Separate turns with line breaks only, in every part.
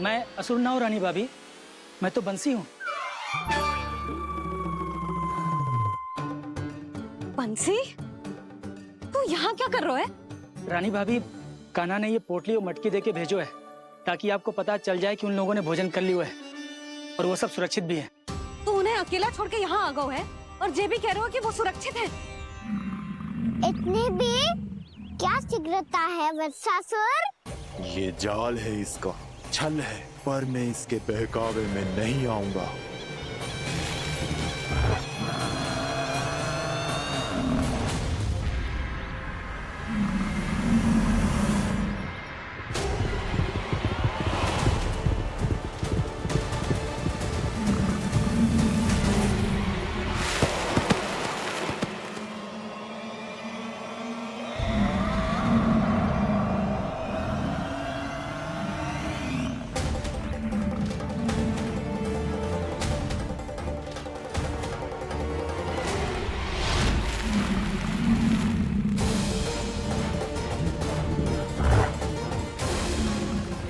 मैं असुर ना हूँ रानी भाभी, मैं तो बंसी हूँ।
बंसी, तू यहाँ क्या कर रहा है?
रानी भाभी, कान्हा ने ये पोटली और मटकी देके भेजो है ताकि आपको पता चल जाए कि उन लोगों ने भोजन कर लिया है और वो सब सुरक्षित भी है।
तू उन्हें अकेला छोड़ के यहाँ आ गया है और ये भी कह रहे हो कि वो सुरक्षित है।
इतनी भी क्या शीघ्रता है वत्सासुर?
ये जाल है, इसका छल है, पर मैं इसके बहकावे में नहीं आऊंगा।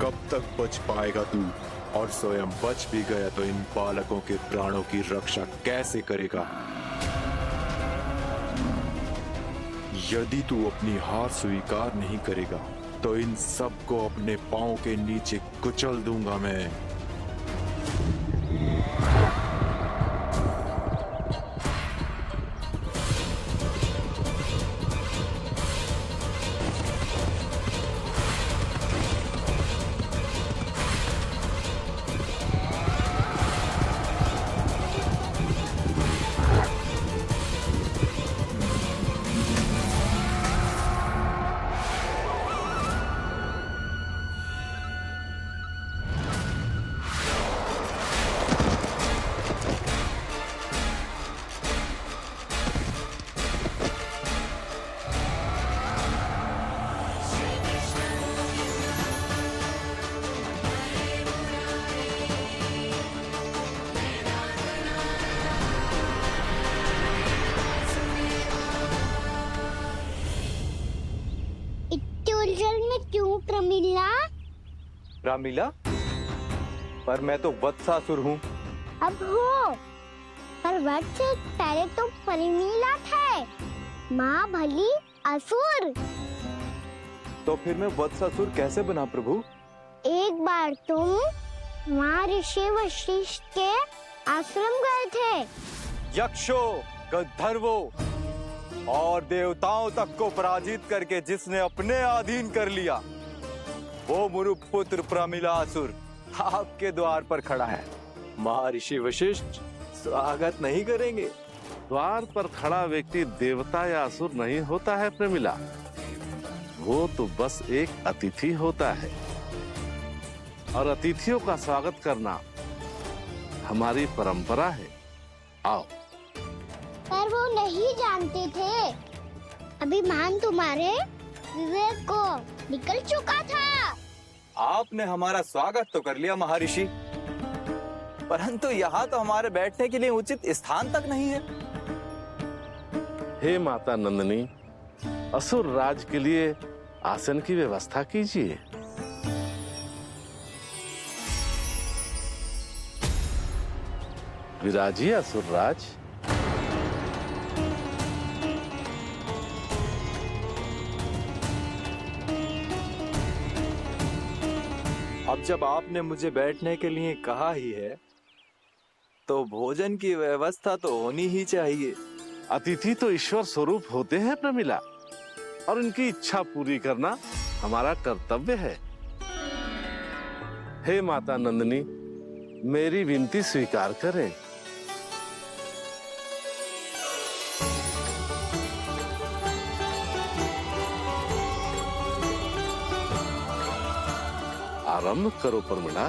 कब तक बच पाएगा तू? और स्वयं बच भी गया तो इन बालकों के प्राणों की रक्षा कैसे करेगा? यदि तू अपनी हार स्वीकार नहीं करेगा तो इन सबको अपने पांव के नीचे कुचल दूंगा मैं।
उलझन में क्यों प्रमिला?
रामीला, पर मैं तो वत्सासुर हूँ।
अब हो, पर वत्स से पहले तो प्रमिला थे, माँ भली असुर।
तो फिर मैं वत्सासुर कैसे बना प्रभु?
एक बार तुम माँ ऋषि वशिष्ठ के आश्रम गए थे।
यक्षों, गंधर्वों और देवताओं तक को पराजित करके जिसने अपने अधीन कर लिया, वो मुरुपुत्र प्रमिलासुर आपके द्वार पर खड़ा है। महर्षि वशिष्ठ स्वागत नहीं करेंगे।
द्वार पर खड़ा व्यक्ति देवता या असुर नहीं होता है प्रमिला, वो तो बस एक अतिथि होता है और अतिथियों का स्वागत करना हमारी परंपरा है। आओ।
पर वो नहीं जानते थे, अभिमान तुम्हारे विवेक को निकल चुका था।
आपने हमारा स्वागत तो कर लिया महर्षि, परंतु यहाँ तो हमारे बैठने के लिए उचित स्थान तक नहीं है।
हे माता नंदिनी, असुर राज के लिए आसन की व्यवस्था कीजिए। विराजिए असुर राज।
अब जब आपने मुझे बैठने के लिए कहा ही है, तो भोजन की व्यवस्था तो होनी ही चाहिए।
अतिथि तो ईश्वर स्वरूप होते हैं प्रमिला, और उनकी इच्छा पूरी करना हमारा कर्तव्य है। हे माता नंदिनी, मेरी विनती स्वीकार करें। आरंभ करो प्रमिला।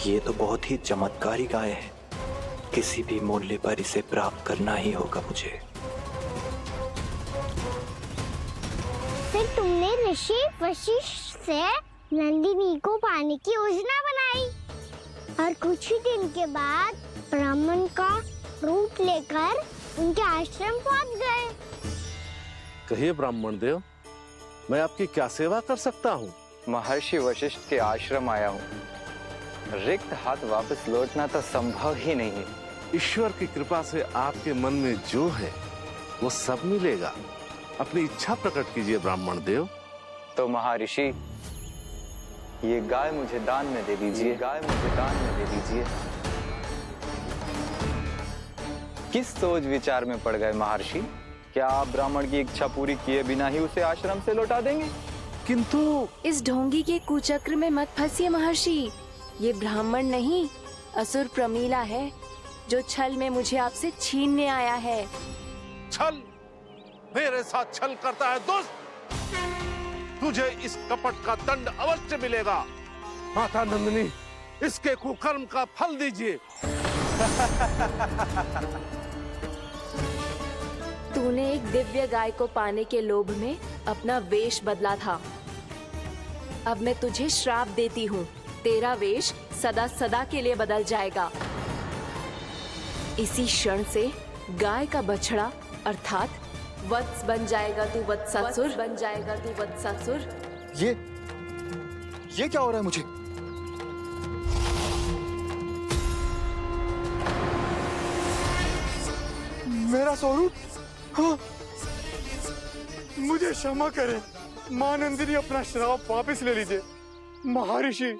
ये तो बहुत ही चमत्कारी गाय है, किसी भी मूल्य पर इसे प्राप्त करना ही होगा मुझे।
फिर तुमने ऋषि वशिष्ठ से नंदिनी को पाने की योजना बनाई और कुछ ही दिन के बाद ब्राह्मण का रूप लेकर उनके आश्रम पहुंच गए।
कहिए ब्राह्मण देव, मैं आपकी क्या सेवा कर सकता हूँ?
महर्षि वशिष्ठ के आश्रम आया हूँ। रिक्त हाथ वापस लौटना तो संभव ही नहीं है।
ईश्वर की कृपा से आपके मन में जो है वो सब मिलेगा। अपनी इच्छा प्रकट कीजिए ब्राह्मण देव।
तो महर्षि, ये गाय मुझे दान में दे दीजिए। गाय मुझे दान में दे दीजिए। किस सोच विचार में पड़ गए महर्षि? क्या आप ब्राह्मण की इच्छा पूरी किए बिना ही उसे आश्रम से लौटा देंगे?
किंतु
इस ढोंगी के कुचक्र में मत फंसिए महर्षि। ये ब्राह्मण नहीं, असुर प्रमीला है, जो छल में मुझे आपसे छीनने आया है।
छल? मेरे साथ छल करता है दुष्ट? तुझे इस कपट का दंड अवश्य मिलेगा। माता नंदिनी, इसके कुकर्म का फल दीजिए।
तूने एक दिव्य गाय को पाने के लोभ में अपना वेश बदला था। अब मैं तुझे श्राप देती हूँ, तेरा वेश सदा सदा के लिए बदल जाएगा। इसी क्षण से गाय का बछड़ा अर्थात वत्स बन जाएगा तू वत्सासुर, बन जाएगा तू वत्सासुर।
ये क्या हो रहा है मुझे? मेरा स्वरूप? हाँ। मुझे क्षमा करें मां नंदिनी, अपना श्राप वापस ले लीजिए। महर्षि,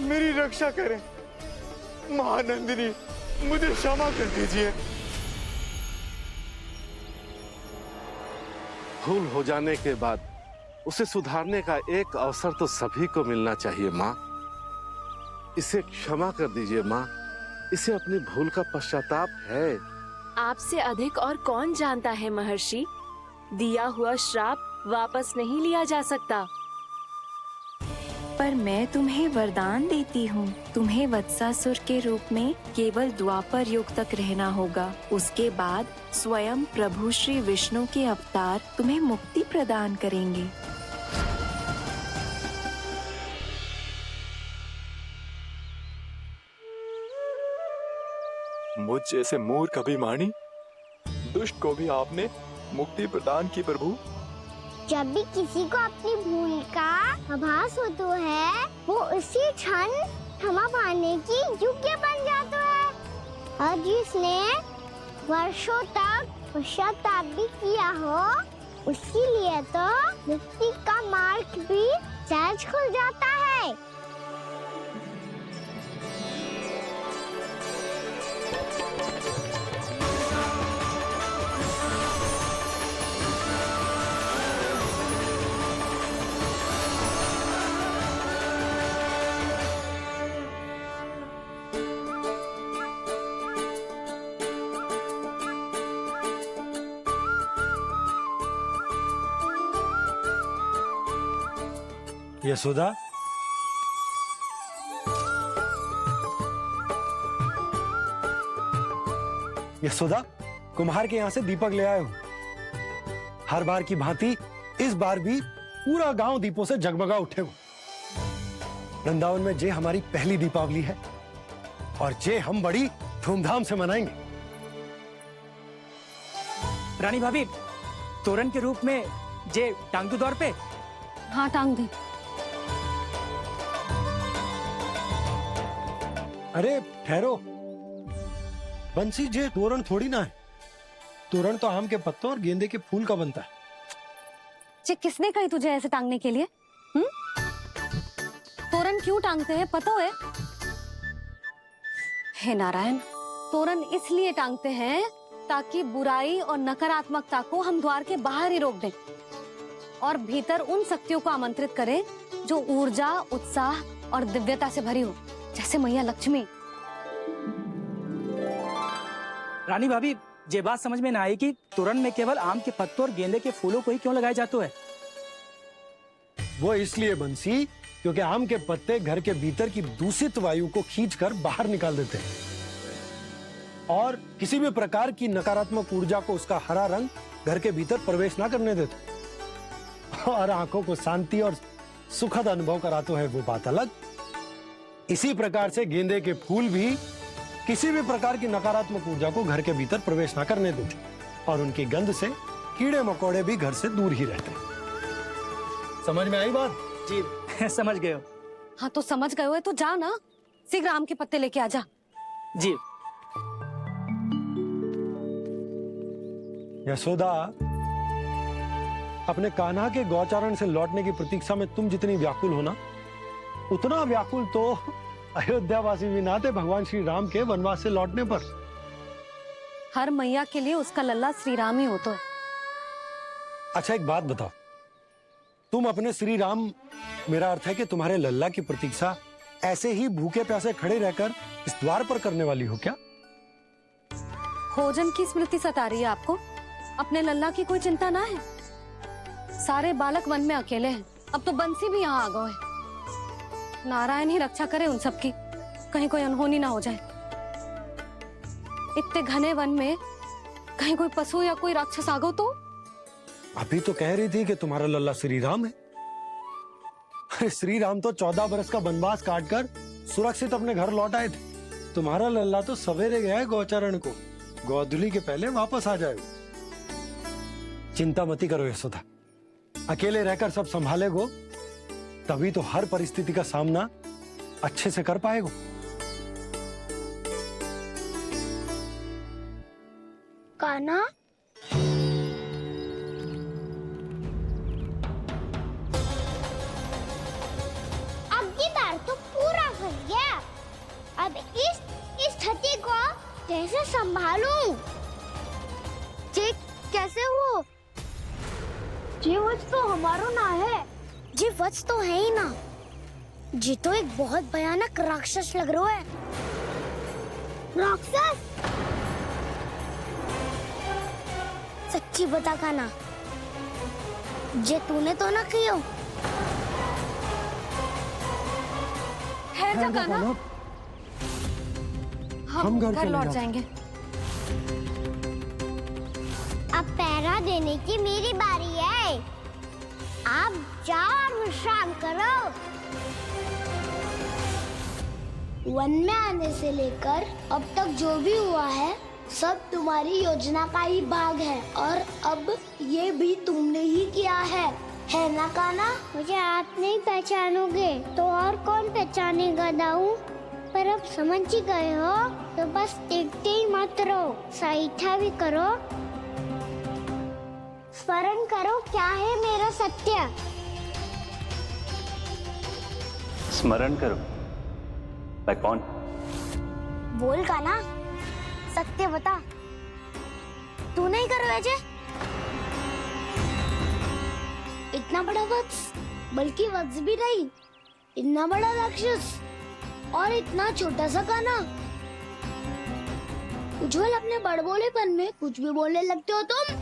मेरी रक्षा करें। मां नंदिनी, मुझे क्षमा कर दीजिए।
भूल हो जाने के बाद उसे सुधारने का एक अवसर तो सभी को मिलना चाहिए माँ। इसे क्षमा कर दीजिए माँ। इसे अपनी भूल का पश्चाताप है।
आपसे अधिक और कौन जानता है महर्षि, दिया हुआ श्राप वापस नहीं लिया जा सकता। पर मैं तुम्हें वरदान देती हूँ, तुम्हें वत्सासुर के रूप में केवल द्वापर युग तक रहना होगा। उसके बाद स्वयं प्रभु श्री विष्णु के अवतार तुम्हें मुक्ति प्रदान करेंगे।
मुझ जैसे मूर्ख अभिमानी दुष्ट को भी आपने मुक्ति प्रदान की प्रभु।
जब भी किसी को अपनी भूल का आभास होता है, वो उसी क्षण क्षमा पाने की योग्य बन जाता है। और जिसने वर्षों तक पश्चाताप भी किया हो, उसके लिए तो मुक्ति का मार्ग भी सहज खुल जाता है।
यशोदा, यशोदा, कुम्हार के यहाँ से दीपक ले आया हूं। हर बार की भांति इस बार भी पूरा गांव दीपों से जगमगा उठे हो। वृंदावन में जे हमारी पहली दीपावली है और जे हम बड़ी धूमधाम से मनाएंगे।
रानी भाभी, तोरण के रूप में जे टांग दो दौर पे।
हाँ, टांग दे।
अरे ठहरो, बंसी, जे तोरण थोड़ी ना है। तोरण तो आम के पत्तों और गेंदे के फूल का बनता है।
जे किसने कही तुझे ऐसे टांगने के लिए? तोरण क्यों टांगते हैं पता है? हे नारायण, तोरण इसलिए टांगते हैं ताकि बुराई और नकारात्मकता को हम द्वार के बाहर ही रोक दें और भीतर उन शक्तियों को आमंत्रित करें जो ऊर्जा, उत्साह और दिव्यता से भरी हो, जैसे मैया लक्ष्मी।
रानी भाभी, ये बात समझ में ना आई कि तोरण में केवल आम के पत्तों और गेंदे के फूलों को ही क्यों लगाया जाता है?
वो इसलिए बंसी, क्योंकि आम के पत्ते घर के भीतर की दूषित वायु को खींचकर बाहर निकाल देते हैं और किसी भी प्रकार की नकारात्मक ऊर्जा को उसका हरा रंग घर के भीतर प्रवेश ना करने देते और आंखों को शांति और सुखद अनुभव कराते है, वो बात अलग। इसी प्रकार से गेंदे के फूल भी किसी भी प्रकार की नकारात्मक ऊर्जा को घर के भीतर प्रवेश ना करने देते और उनकी गंध से कीड़े मकोड़े भी घर से दूर ही रहते हैं। समझ में आई बात?
जी समझ गए हो।
हाँ तो समझ गए हो तो जा ना, शीघ्र आम के पत्ते लेके आजा।
जी
यशोदा, अपने कान्हा के गौचारण से लौटने की प्रतीक्षा में तुम जितनी व्याकुल हो ना, उतना व्याकुल तो अयोध्यावासी भी ना थे भगवान श्री राम के वनवास से लौटने पर।
हर मैया के लिए उसका लल्ला श्री राम ही होता है।
अच्छा एक बात बताओ, तुम अपने श्री राम, मेरा अर्थ है कि तुम्हारे लल्ला की प्रतीक्षा ऐसे ही भूखे प्यासे खड़े रहकर इस द्वार पर करने वाली हो क्या?
भोजन की स्मृति सता रही है आपको? अपने लल्ला की कोई चिंता ना है। सारे बालक वन में अकेले हैं, अब तो बंसी भी यहाँ आ गए हैं। नारायण ही रक्षा करे उन सबकी, कहीं कोई अनहोनी ना हो जाए। इतने घने वन में कहीं कोई पशु या कोई राक्षस आ गो तो?
अभी तो कह रही थी कि तुम्हारा लल्ला श्री राम है। अरे श्री राम तो 14 बरस का वनवास काटकर सुरक्षित अपने घर लौट आए थे। तुम्हारा लल्ला तो सवेरे गया है गौचरण को, गोधूली के पहले वापस आ जाएगा। चिंता मती करो यशोदा, अकेले रहकर सब संभालेगो तभी तो हर परिस्थिति का सामना अच्छे से कर पाएगो।
कान्हा, अब की बार तो पूरा फंस गया। अब इस स्थिति को कैसे संभालूं? जी कैसे हो? जी वत्स तो हमारो ना है। जी वत्स तो है ही ना। जी तो एक बहुत भयानक राक्षस लग रहा है। राक्षस? सच्ची बता कान्हा, जे तूने तो ना कियो?
ठहर जा कान्हा, हम घर
चले
लौट
जाओ।
जाएंगे।
अब पहरा देने की मेरी बारी है। आप जाओ और विश्राम करो। वन में आने से लेकर अब तक जो भी हुआ है सब तुम्हारी योजना का ही भाग है, और अब ये भी तुमने ही किया है ना कान्हा? मुझे आप नहीं पहचानोगे तो और कौन पहचानेगा दाऊ? पर अब समझ ही गए हो तो बस देखते ही मत रहो, सहीठा भी करो। स्मरण करो क्या है मेरा सत्य।
स्मरण करो? मैं कौन?
बोल कान्हा, सत्य बता। तू नहीं करो अजय? इतना बड़ा वत्स, बल्कि वत्स भी नहीं, इतना बड़ा राक्षस और इतना छोटा सा कान्हा। उज्जवल अपने बड़बोलेपन में कुछ भी बोलने लगते हो तुम।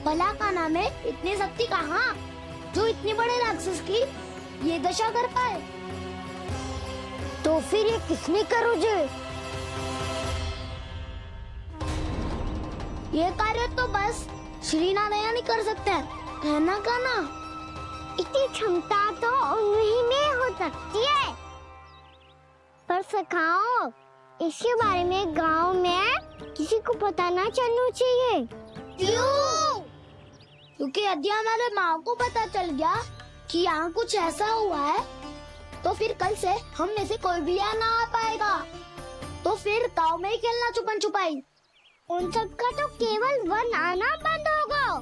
भला कान्हा में इतनी शक्ति कहाँ जो इतने बड़े राक्षस की ये दशा कर पाए? तो फिर ये किसने करो जे? ये कार्य तो बस श्री नारायण ही कर सकते हैं, है ना कान्हा? इतनी क्षमता तो उन्हीं में हो सकती है। पर सखाओ, इसके बारे में गांव में किसी को पता ना चलना चाहिए। क्यों? क्योंकि यदि हमारे माँ को पता चल गया कि यहाँ कुछ ऐसा हुआ है तो फिर कल से हम में से कोई भी यहाँ ना आ पाएगा। तो फिर गांव में ही खेलना छुपन छुपाई। उन सब का तो केवल वन आना बंद होगा।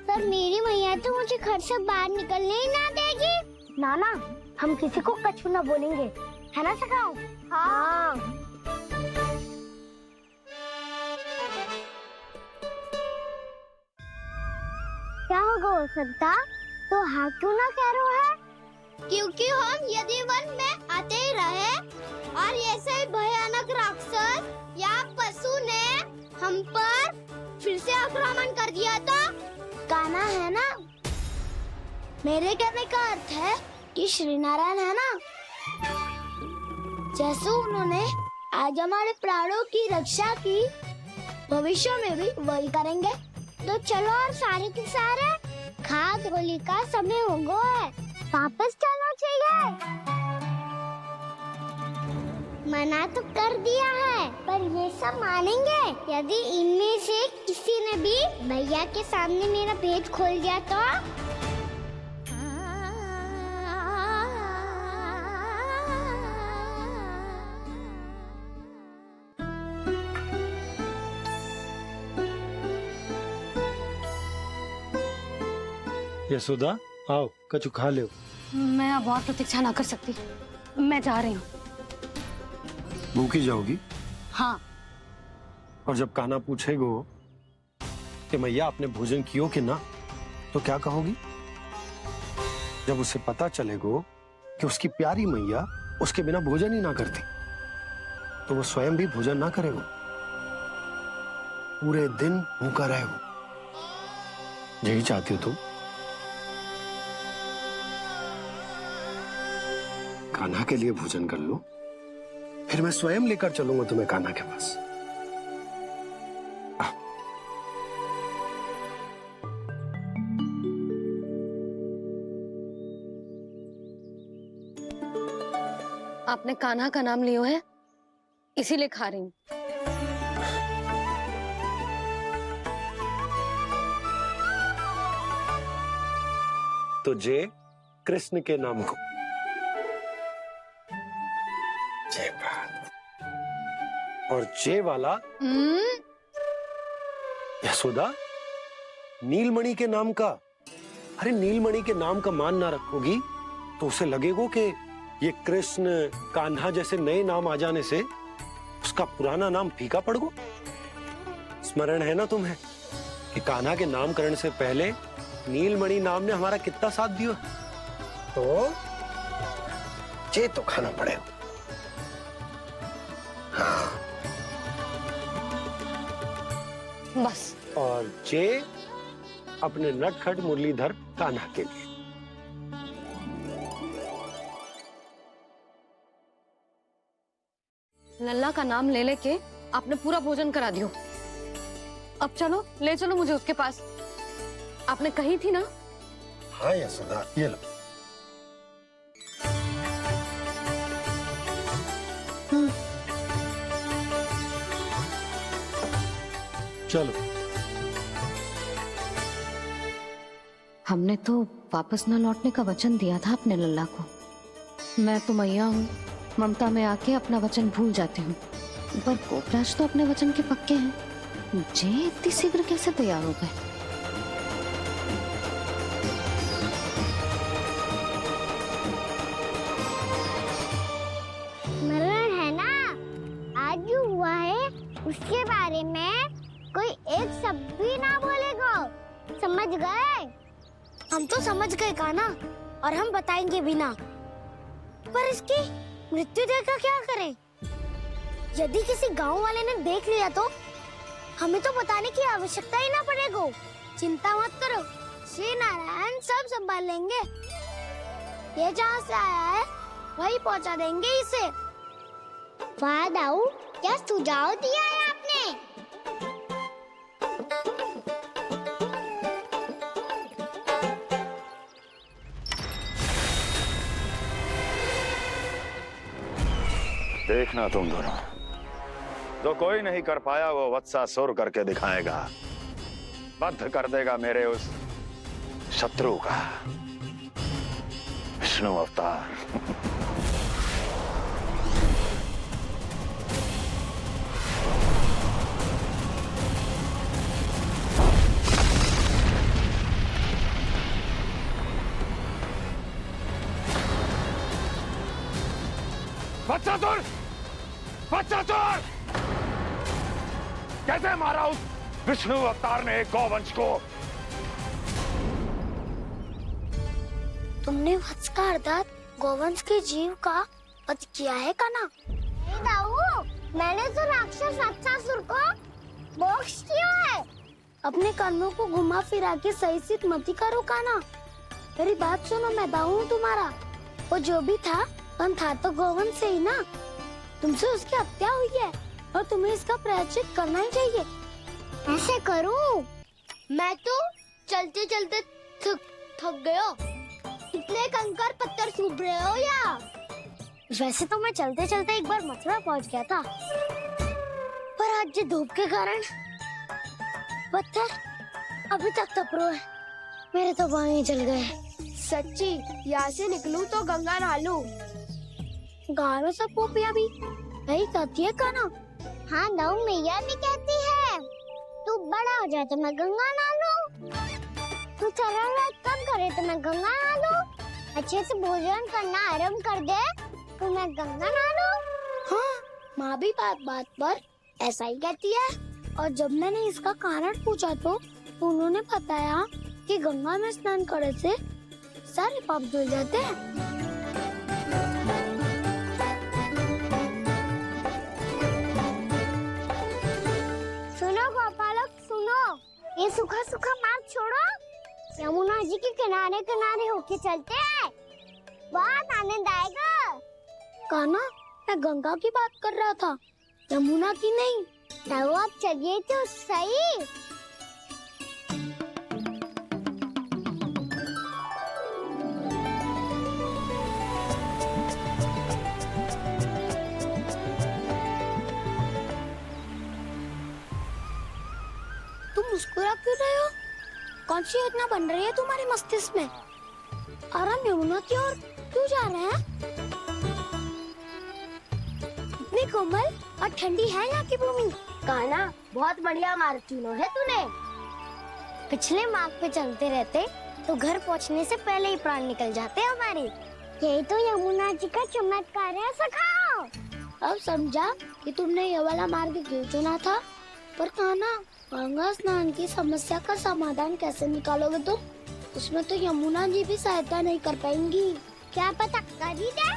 पर मेरी मैया तो मुझे घर से बाहर निकलने ही ना देगी। नाना, हम किसी को कछु ना बोलेंगे, है ना सखाओ? हाँ। क्या होगा हो सकता? तो हाँ क्यों ना कह रहा है? क्योंकि हम यदि वन में आते ही रहे और ऐसे भयानक राक्षस या पशु ने हम पर फिर से आक्रमण कर दिया तो कान्हा, है ना? मेरे कहने का अर्थ है कि श्री नारायण है ना, जैसे उन्होंने आज हमारे प्राणों की रक्षा की, भविष्य में भी वही करेंगे। तो चलो और सारे के सारे खाद होली का समय हो गया है, वापस चलना चाहिए। मना तो कर दिया है, पर ये सब मानेंगे यदि इनमें से किसी ने भी भैया के सामने मेरा पेट खोल दिया तो?
यशोदा आओ, कछु खा लो।
मैं अब और प्रतीक्षा ना कर सकती, मैं जा रही हूँ।
भूखी जाओगी?
हाँ।
और जब कान्हा पूछेगो कि मैया आपने भोजन कियो कि ना, तो क्या कहोगी? जब उसे पता चलेगो कि उसकी प्यारी मैया उसके बिना भोजन ही ना करती, तो वो स्वयं भी भोजन ना करेगो, पूरे दिन भूखा रहेगो। यही चाहती हो तुम? कान्हा के लिए भोजन कर लो, फिर मैं स्वयं लेकर चलूंगा तुम्हें कान्हा के पास।
आपने कान्हा का नाम लियो है, इसीलिए खा रही हूँ।
तो जय कृष्ण के नाम को। जय बात। और जय वाला यशोदा नीलमणि के नाम का। अरे नीलमणि के नाम का मान ना रखोगी तो उसे लगेगा कि ये कृष्ण कान्हा जैसे नए नाम आ जाने से उसका पुराना नाम फीका पड़ गो। स्मरण है ना तुम्हें कि कान्हा के नामकरण से पहले नीलमणि नाम ने हमारा कितना साथ दिया? तो जे तो खाना पड़ेगा। हाँ।
बस।
और जे अपने नटखट मुरलीधर कान्हा के लिए।
लल्ला का नाम ले लेके आपने पूरा भोजन करा दियो। अब चलो, ले चलो मुझे उसके पास। आपने कही थी ना?
हाँ यशोदा, ये लो। चलो।
हमने तो वापस न लौटने का वचन दिया था अपने लल्ला को। मैं तो मैया हूँ, ममता में आके अपना वचन भूल जाती हूँ, पर गोपराज तो अपने वचन के पक्के हैं। जे इतनी शीघ्र कैसे तैयार हो गए?
मरण है ना, आज जो हुआ है उसके बारे में कोई एक शब्द भी ना बोलेगा, समझ गए? हम तो समझ गए कान्हा, और हम बताएंगे भी ना। पर इसकी मृत्यु देखकर क्या करें? यदि किसी गांव वाले ने देख लिया तो हमें तो बताने की आवश्यकता ही ना पड़ेगा। चिंता मत करो, श्री नारायण सब संभाल लेंगे। ये जहाँ से आया है वही पहुँचा देंगे इसे। वाह दाऊ, क्या सुझाव दिया है आपने?
देखना तुम दोनों, जो कोई नहीं कर पाया वो वत्सासुर करके दिखाएगा। बद्ध कर देगा मेरे उस शत्रु का विष्णु अवतार।
वत्सासुर! वत्सासुर! कैसे मारा उस विष्णु अवतार ने गौवंश को?
तुमने वत्स का अर्थात गौवंश के जीव का वध किया है कान्हा? नहीं दाऊ, मैंने तो राक्षस वत्सासुर को मोक्ष दिया है। अपने कर्मों को घुमा फिरा के सही सिद्ध मत करो कान्हा। मेरी बात सुनो, मैं दाऊ हूँ तुम्हारा। वो जो भी था तो गौवंश से ही ना। तुमसे उसकी हत्या हुई है और तुम्हें इसका प्रायश्चित करना ही चाहिए। ऐसे करूं? मैं तो चलते चलते थक गया। इतने कंकर पत्थर सूख रहे हो या? वैसे तो मैं चलते चलते एक बार मथुरा पहुंच गया था, पर आज ये धूप के कारण पत्थर अभी तक तप रहे हैं। मेरे तो पाँव ही जल गए। सच्ची, यहाँ से निकलूं तो गंगा नहा लूं। गाँव में सब पोपिया भी यही कहती है कान्हा। हाँ दाऊ, मैया भी कहती है तू बड़ा हो जाए तो मैं गंगा नहा लूं। तू चरण व्रत कब करे तो मैं गंगा नहा लूं? अच्छे से भोजन करना आरंभ कर दे तो मैं गंगा नहा लूं? हाँ, माँ भी बात बात पर ऐसा ही कहती है। और जब मैंने इसका कारण पूछा तो उन्होंने बताया कि गंगा में स्नान करने से सारे पाप धुल जाते हैं। सुनो गोपालक सुनो, ये सूखा सूखा मार्ग छोड़ो, यमुना जी के किनारे किनारे होके चलते हैं, बहुत आनंद आएगा। कान्हा, मैं गंगा की बात कर रहा था, यमुना की नहीं। तो आप चलिए तो सही। तुम मुस्कुरा क्यों रहे हो? कौन सी योजना बन रही है तुम्हारे मस्तिष्क में? और हम यमुना की ओर क्यों जा रहे हैं? इतनी कोमल और ठंडी है यहाँ की भूमि। कान्हा, बहुत बढ़िया मार्ग चुना है तूने। पिछले मार्ग पे चलते रहते तो घर पहुँचने से पहले ही प्राण निकल जाते हमारे। यही तो यमुना जी का चमत्कार है सखाओ। अब समझा कि तुमने ये वाला मार्ग क्यों चुना था। पर कान्हा, गंगा स्नान की समस्या का समाधान कैसे निकालोगे तुम? उसमें तो यमुना जी भी सहायता नहीं कर पाएंगी। क्या पता कर ही दे।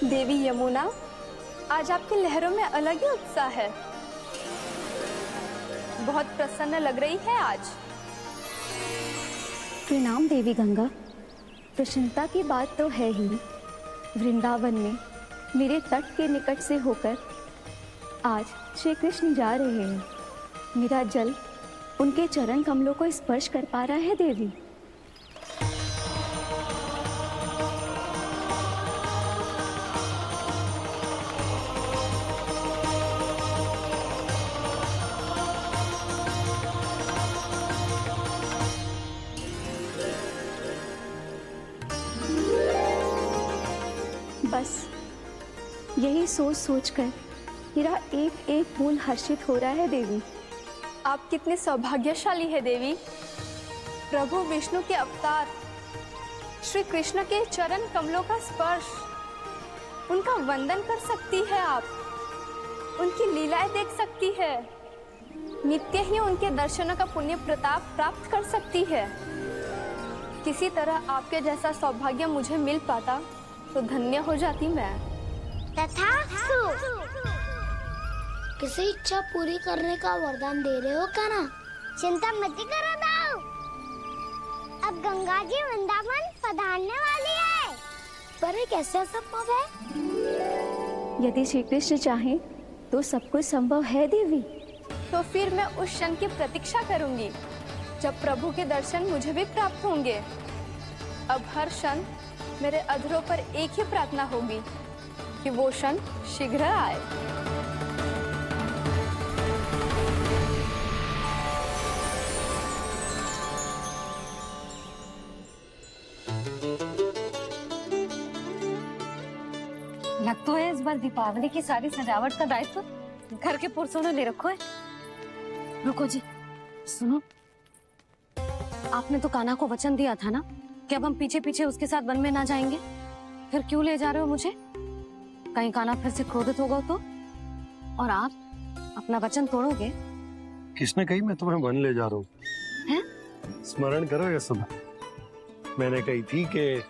देवी यमुना, आज आपकी लहरों में अलग ही उत्साह है। बहुत प्रसन्न लग रही है आज।
प्रणाम देवी गंगा। प्रसन्नता की बात तो है ही। वृंदावन में मेरे तट के निकट से होकर आज श्री कृष्ण जा रहे हैं। मेरा जल उनके चरण कमलों को स्पर्श कर पा रहा है देवी। बस यही सोच सोचकर मेरा एक एक फूल हर्षित हो रहा है देवी।
आप कितने सौभाग्यशाली है देवी। प्रभु विष्णु के अवतार श्री कृष्ण के चरण कमलों का स्पर्श, उनका वंदन कर सकती है आप, उनकी लीलाएं देख सकती है, नित्य ही उनके दर्शनों का पुण्य प्रताप प्राप्त कर सकती है। किसी तरह आपके जैसा सौभाग्य मुझे मिल पाता तो धन्य हो जाती मैं।
तथास्तु। किसी इच्छा पूरी करने का वरदान दे रहे हो कान्हा? चिंता मत करो दाऊ। अब गंगा जी वृंदावन पधारने वाली है। पर ये कैसे संभव है?
यदि श्री कृष्ण चाहे तो सब कुछ संभव है देवी।
तो फिर मैं उस क्षण की प्रतीक्षा करूंगी जब प्रभु के दर्शन मुझे भी प्राप्त होंगे। अब हर क्षण मेरे अधरों पर एक ही प्रार्थना होगी कि वो क्षण शीघ्र आए।
लगता है इस बार दीपावली की सारी सजावट का दायित्व घर के पुरुषों ने ले रखो है। रुको जी, सुनो, आपने तो कान्हा को वचन दिया था ना कि अब हम पीछे पीछे उसके साथ वन में ना जाएंगे। फिर क्यों ले जा रहे हो मुझे? कहीं कान्हा फिर से क्रोधित होगा तो? और आप अपना वचन तोड़ोगे?
किसने कही मैं तुम्हें वन ले जा रहा हूँ? स्मरण करो यशोदा, मैंने कही थी कि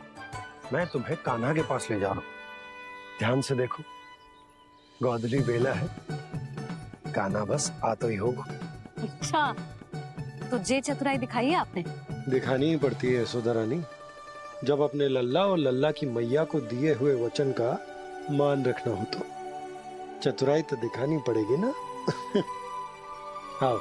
मैं तुम्हें कान्हा के पास ले जा रहा हूँ। ध्यान से देखो, गोधली बेला है, कान्हा बस आ तो ही होगा।
अच्छा, तो जे चतुराई दिखाई है आपने?
दिखानी ही पड़ती है यशोदा रानी, जब अपने लल्ला और लल्ला की मैया को दिए हुए वचन का मान रखना हो तो चतुराई तो दिखानी पड़ेगी ना। आओ।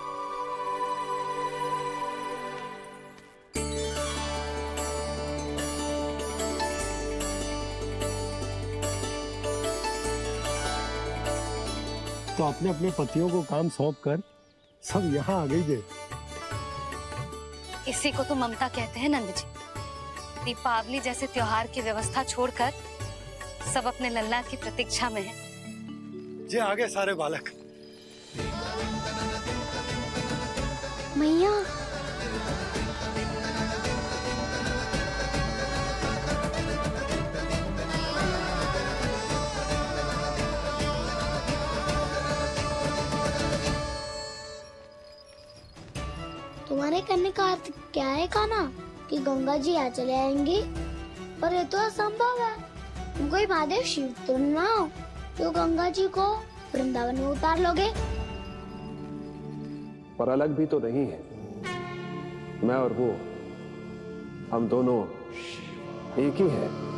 तो अपने अपने पतियों को काम सौंप कर सब यहाँ आ गई थे।
इसी को तो ममता कहते हैं नंद जी। दीपावली जैसे त्योहार की व्यवस्था छोड़कर सब अपने लल्ला की प्रतीक्षा में हैं।
जे आगे सारे बालक।
मैया तुम्हारे करने का अर्थ क्या है कान्हा? कि गंगा जी यहाँ चले आएंगी? पर ये तो असंभव है। तुम कोई महादेव शिव तो ना हो जो गंगा जी को वृंदावन में उतार लोगे।
पर अलग भी तो नहीं है। मैं और वो, हम दोनों एक ही हैं।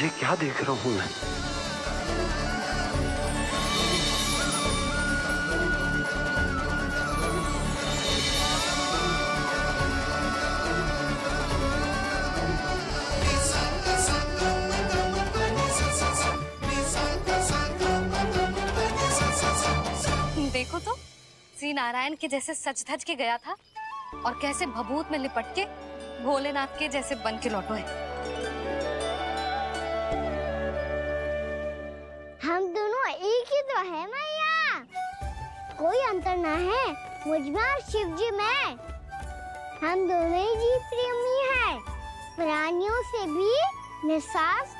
ये क्या देख रहा हूं मैं?
देखो तो श्री नारायण के जैसे सच धज के गया था और कैसे भभूत में लिपट के भोलेनाथ के जैसे बन के लौटो है।
हम दोनों एक ही तो है मैया, कोई अंतर ना है मुझमें और शिव जी में। हम दोनों ही जीव प्रेमी हैं, प्राणियों से भी निस्वार्थ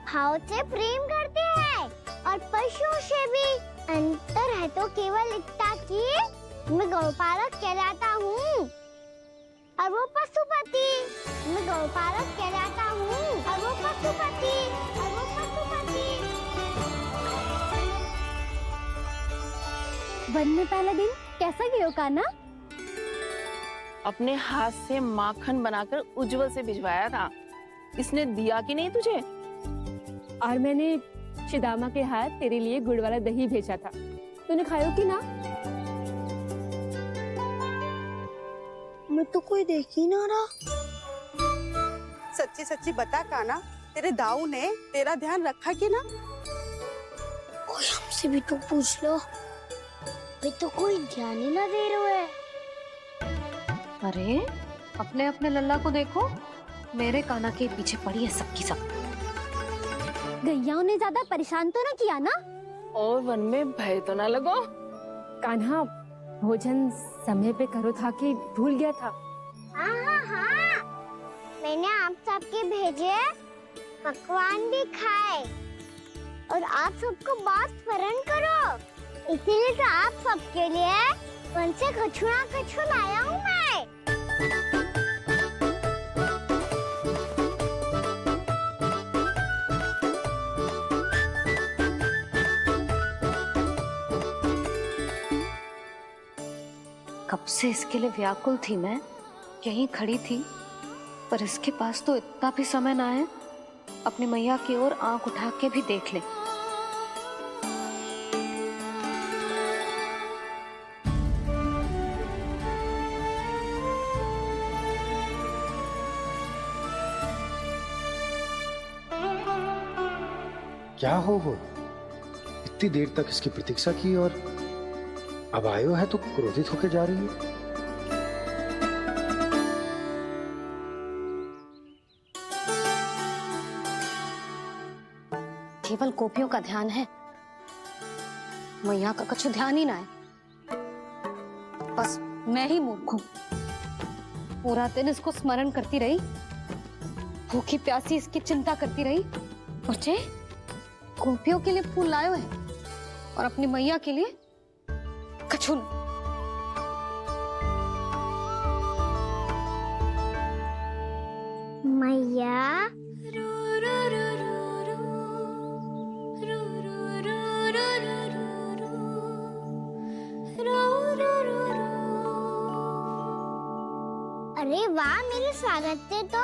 भाव से प्रेम करते हैं और पशुओं से भी। अंतर है तो केवल इतना कि मैं गौपालक कहलाता हूँ और वो पशुपति। मैं गौपालक कहलाता हूँ और वो पशुपति। वन में पहला दिन कैसा गया कान्हा?
अपने हाथ से माखन बनाकर उज्जवल से भिजवाया था। इसने दिया कि नहीं तुझे?
और मैंने शिदामा के हाथ तेरे लिए गुड़ वाला दही भेजा था, तूने खायो कि ना?
मैं तो कोई देख ही ना रहा।
सच्ची सच्ची बता कान्हा, तेरे दाऊ ने तेरा ध्यान रखा कि ना?
कोई हमसे भी तो पूछ लो, वे तो कोई ध्यान ही ना दे रहे हैं।
अरे अपने अपने लल्ला को देखो, मेरे कान्हा के पीछे पड़ी है सबकी सब।
गैयाओं ने ज्यादा परेशान तो ना किया ना?
और वन में भय तो ना लगो?
कान्हा भोजन समय पे करो था कि भूल गया था?
हाँ, मैंने आप सबके भेजे पकवान भी खाए और आप सबको बात स्मरण करो, इसीलिए तो आप सबके लिए वन से कछुआ लाया हूँ मैं।
कब से इसके लिए व्याकुल थी मैं, यहीं खड़ी थी, पर इसके पास तो इतना भी समय ना है अपनी मैया की ओर आंख उठा के भी देख ले।
क्या हो वो? इतनी देर तक इसकी प्रतीक्षा की और अब आयो है तो क्रोधित होकर जा रही है।
केवल गोपियों का ध्यान है, मैया का कुछ ध्यान ही ना है। बस मैं ही मूर्ख हूँ। पूरा दिन इसको स्मरण करती रही, भूखी प्यासी इसकी चिंता करती रही, और जे गोपियों के लिए फूल लायो है और अपनी मैया के लिए कछुल।
मैया अरे वाह, मेरे स्वागत से तो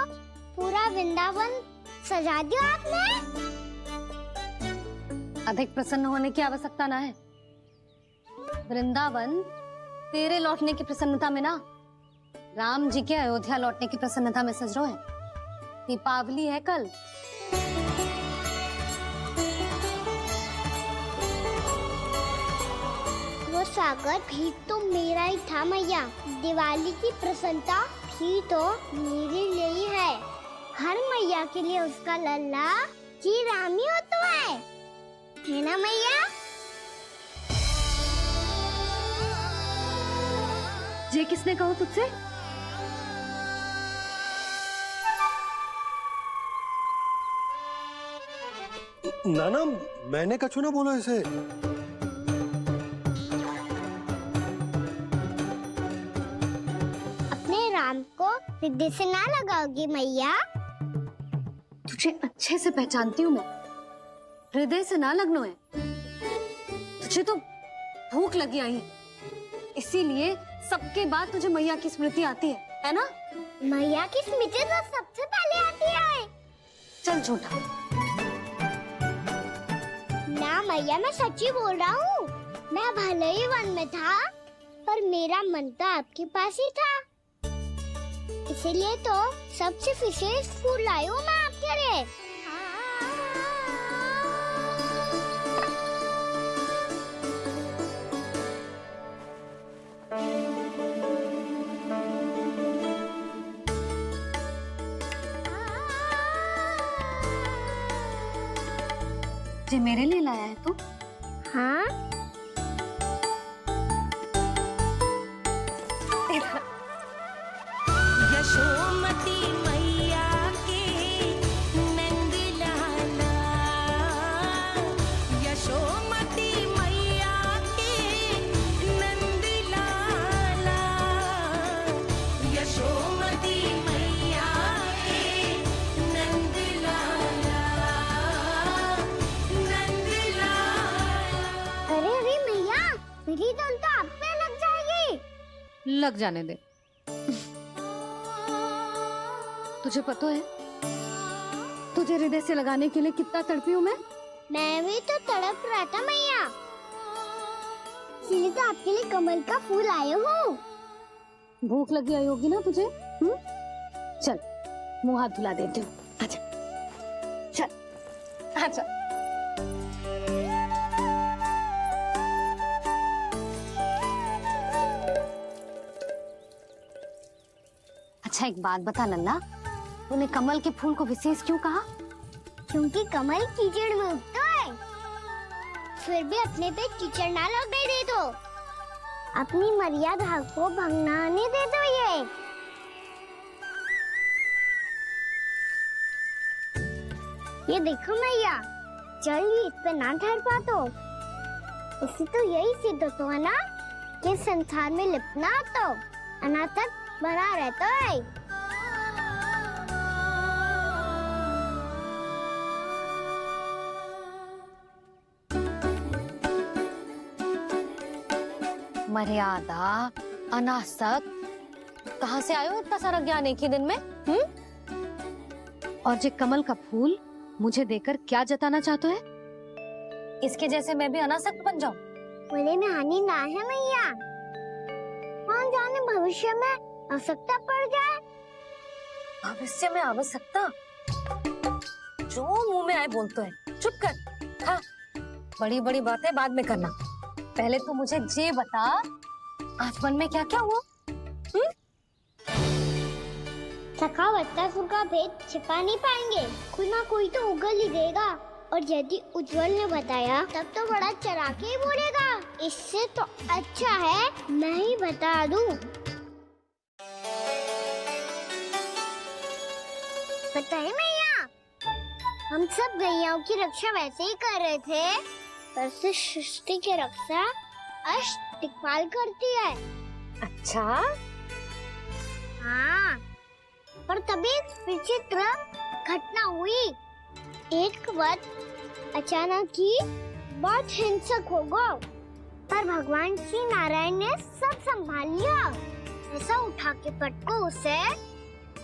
पूरा वृंदावन सजा दिया आपने।
अधिक प्रसन्न होने की आवश्यकता ना है। वृंदावन तेरे लौटने की प्रसन्नता में ना, राम जी के अयोध्या लौटने की प्रसन्नता में सज रहे हैं। दीपावली है कल।
वो स्वागत भी तो मेरा ही था मैया। दिवाली की प्रसन्नता भी तो मेरे लिए ही है। हर मैया के लिए उसका लल्ला जी राम ही होता है ना मैया?
ये किसने कहा तुझसे?
नाना, मैंने कछु ना बोला इसे।
अपने राम को हृदय से ना लगाओगी मैया?
तुझे अच्छे से पहचानती हूँ मैं, हृदय से ना लगनो है। तुझे तो भूख लगी आई है, इसीलिए सबके बाद तुझे मैया की स्मृति आती है ना?
मैया की स्मृति तो सबसे पहले आती है।
चल झूठा।
ना मैया, मैं सच्ची बोल रहा हूँ। मैं भले ही वन में था, पर मेरा मन तो आपके पास ही था। इसीलिए तो सबसे विशेष फूल लाई हूँ मैं आपके लिए।
ये मेरे लिए लाया है तू?
हाँ।
यशोमती मैया के नंद लाला, यशोमती मैया के नंद लाला, यशोमती मैया के नंद लाला, नंद लाला।
अरे अरे मैया, मेरी धुन तो आप पे लग जाएगी।
लग जाने दे। तुझे पता है तुझे हृदय से लगाने के लिए कितना तड़पी हूँ मैं?
मैं भी तो तड़प रहा था मैया, इसलिए तो आपके लिए कमल का फूल आया हूँ।
भूख लगी आई होगी ना तुझे? चल मुंह हाथ धुला देती हूँ। आजा, चल आजा। अच्छा एक बात बता लल्ला, तूने कमल के फूल को विशेष क्यों कहा?
क्योंकि कमल कीचड़ में उगता है, फिर भी अपने पे कीचड़ ना लगने दे दो। अपनी मर्यादा को भंग ना आने दे दो। ये देखो मैया, जल ही इस पे ना ठहर पा तो इसी तो यही सिद्ध होता है ना कि संसार में लिपना तो अनाथक बना रहता है।
मर्यादा, अनासक, कहाँ से आयो इतना सारा ज्ञान एक ही दिन में? और ये कमल का फूल मुझे देकर क्या जताना चाहते है? इसके जैसे मैं भी अनासक्त बन जाऊं?
बोले में हानि ना है मैया, कौन जाने भविष्य में आवश्यकता पड़ जाए।
भविष्य में आवश्यकता? जो मुंह में आए बोलते हैं, चुप कर। हाँ, बड़ी बड़ी बातें बाद में करना, पहले तू मुझे ये बता आज मन में क्या क्या हुआ?
सखा बत्तासुर का भेद छिपा नहीं पाएंगे, कोई ना कोई तो उगल ही देगा और यदि उज्जवल ने बताया तब तो बड़ा चालाक ही बोलेगा। इससे तो अच्छा है मैं ही बता दूं। बताइए मैया, हम सब गैयाओं की रक्षा वैसे ही कर रहे थे, पर से सृष्टि की रक्षा अष्टदिक्पाल करती है।
अच्छा?
हाँ, पर तभी एक विचित्र घटना हुई। एक वक्त अचानक ही बहुत हिंसक हो गया, पर भगवान श्री नारायण ने सब संभाल लिया। ऐसा उठा के पटको उसे,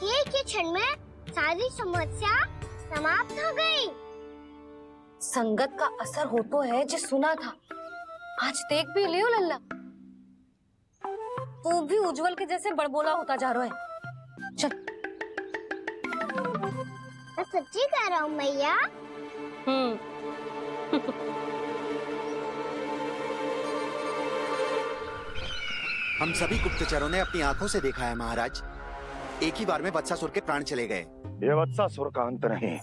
एक ही क्षण में सारी समस्या समाप्त हो गई।
संगत का असर हो तो है जो सुना था, आज देख भी लियो लल्ला। तू भी उज्जवल के जैसे बड़बोला होता जा रहा है। चल।
मैं सच्ची कह रहा हूँ मैया।
हम सभी गुप्तचरों ने अपनी आंखों से देखा है महाराज, एक ही बार में वत्सासुर के प्राण चले गए।
ये वत्सासुर का अंत नहीं,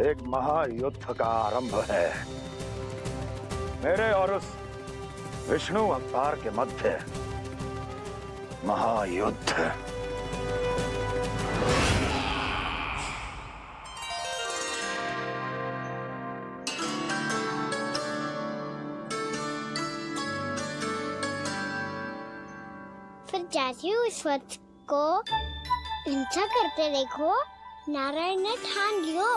एक महायुद्ध का आरंभ है। मेरे और उस विष्णु अवतार के मध्य महायुद्ध।
फिर जैसे ही उस वक्त को हिंसा करते देखो, नारायण ने ठान लियो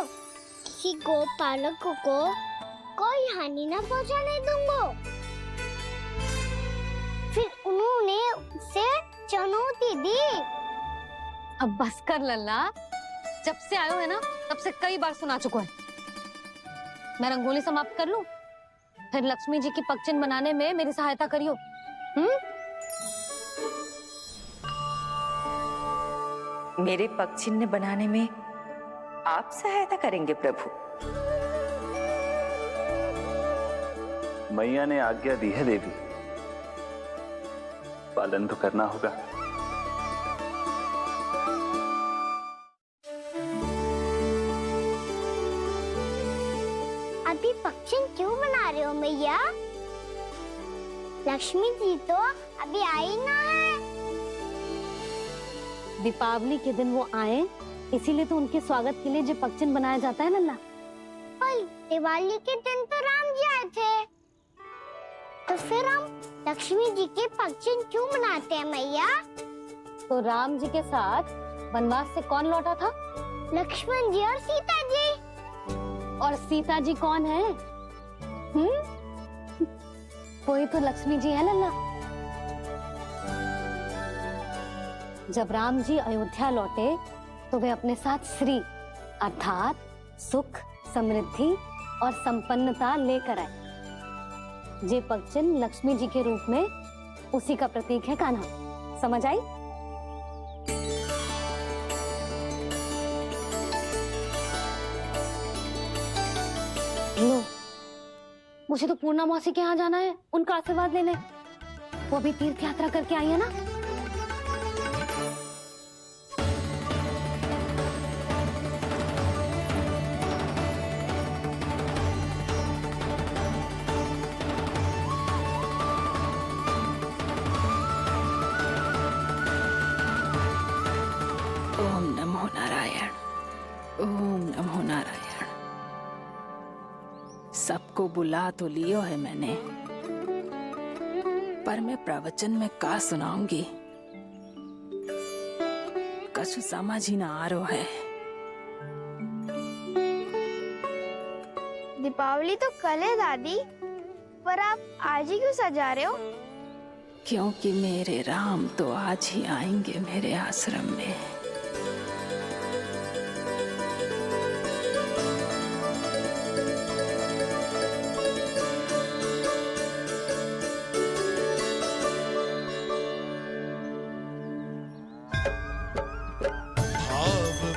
किसी गोपालक को कोई हानि न पहुंचाने दूंगा। फिर उन्होंने उसे चुनौती दी।
अब बस कर लल्ला, जब से आयो है ना तब से कई बार सुना चुका है। मैं रंगोली समाप्त कर लूं, फिर लक्ष्मी जी की पगचिन बनाने में मेरी सहायता करियो।
मेरे पगचिन्ह बनाने में आप सहायता करेंगे प्रभु?
मैया ने आज्ञा दी है देवी, पालन तो करना होगा।
अभी पगचिन क्यों बना रहे हो मैया? लक्ष्मी जी तो अभी आई ना है।
दीपावली के दिन वो आए, इसीलिए तो उनके स्वागत के लिए जो पगचिन बनाया जाता है लल्ला।
पर दिवाली के दिन तो राम जी आए थे, तो फिर हम लक्ष्मी जी के पगचिन क्यों मनाते हैं मैया?
तो राम जी के साथ वनवास से कौन लौटा था?
लक्ष्मण जी और सीता जी।
और सीता जी कौन है? कोई तो लक्ष्मी जी है लल्ला। जब राम जी अयोध्या लौटे तो वे अपने साथ श्री अर्थात सुख, समृद्धि और संपन्नता लेकर आए। जे पगचिन लक्ष्मी जी के रूप में उसी का प्रतीक है कान्हा। समझ आई? लो, मुझे तो पूर्णा मौसी के यहाँ जाना है, उनका आशीर्वाद लेने। वो अभी तीर्थ यात्रा करके आई है ना।
ओम नमो नारायण, ओम नमो नारायण। सबको बुला तो लियो है मैंने, पर मैं प्रवचन में का सुनाऊंगी, कछु समझ ही ना आ रहा है।
दीपावली तो कल है दादी, पर आप आज ही क्यों सजा रहे हो?
क्योंकि मेरे राम तो आज ही आएंगे मेरे आश्रम में।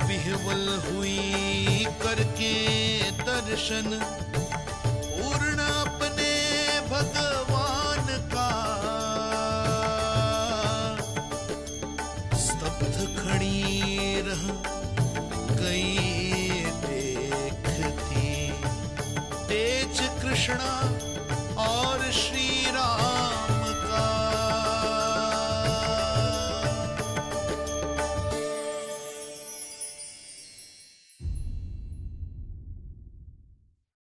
विह्वल हुई करके दर्शन, पूर्ण अपने भगवान का, स्तब्ध खड़ी रह गई देख कृष्णा